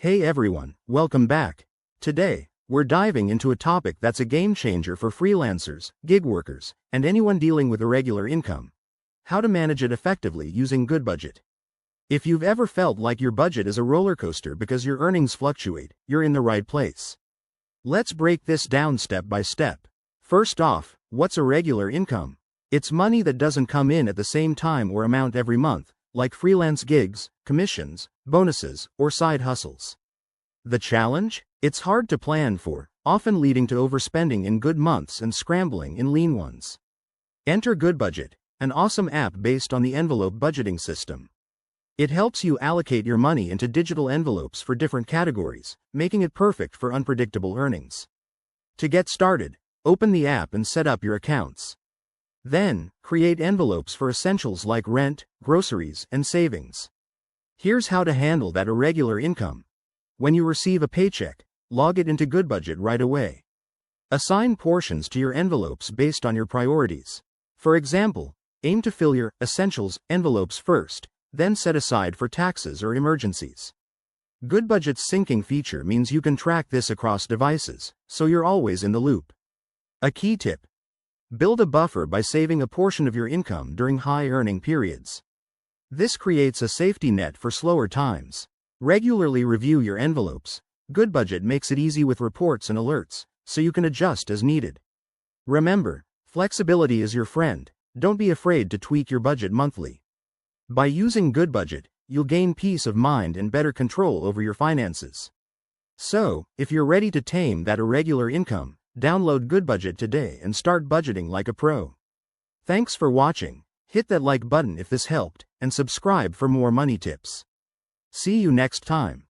Hey everyone, welcome back. Today, we're diving into a topic that's a game changer for freelancers, gig workers, and anyone dealing with irregular income. How to manage it effectively using Goodbudget. If you've ever felt like your budget is a roller coaster because your earnings fluctuate, you're in the right place. Let's break this down step by step. First off, what's irregular income? It's money that doesn't come in at the same time or amount every month, like freelance gigs, commissions, bonuses, or side hustles. The challenge? It's hard to plan for, often leading to overspending in good months and scrambling in lean ones. Enter Goodbudget, an awesome app based on the envelope budgeting system. It helps you allocate your money into digital envelopes for different categories, making it perfect for unpredictable earnings. To get started, open the app and set up your accounts. Then, create envelopes for essentials like rent, groceries, and savings. Here's how to handle that irregular income. When you receive a paycheck, log it into Goodbudget right away. Assign portions to your envelopes based on your priorities. For example, aim to fill your essentials envelopes first, then set aside for taxes or emergencies. Goodbudget's syncing feature means you can track this across devices, so you're always in the loop. A key tip: build a buffer by saving a portion of your income during high-earning periods. This creates a safety net for slower times. Regularly review your envelopes. Goodbudget makes it easy with reports and alerts, so you can adjust as needed. Remember, flexibility is your friend. Don't be afraid to tweak your budget monthly. By using Goodbudget, you'll gain peace of mind and better control over your finances. So, if you're ready to tame that irregular income, download Goodbudget today and start budgeting like a pro. Thanks for watching. Hit that like button if this helped, and subscribe for more money tips. See you next time.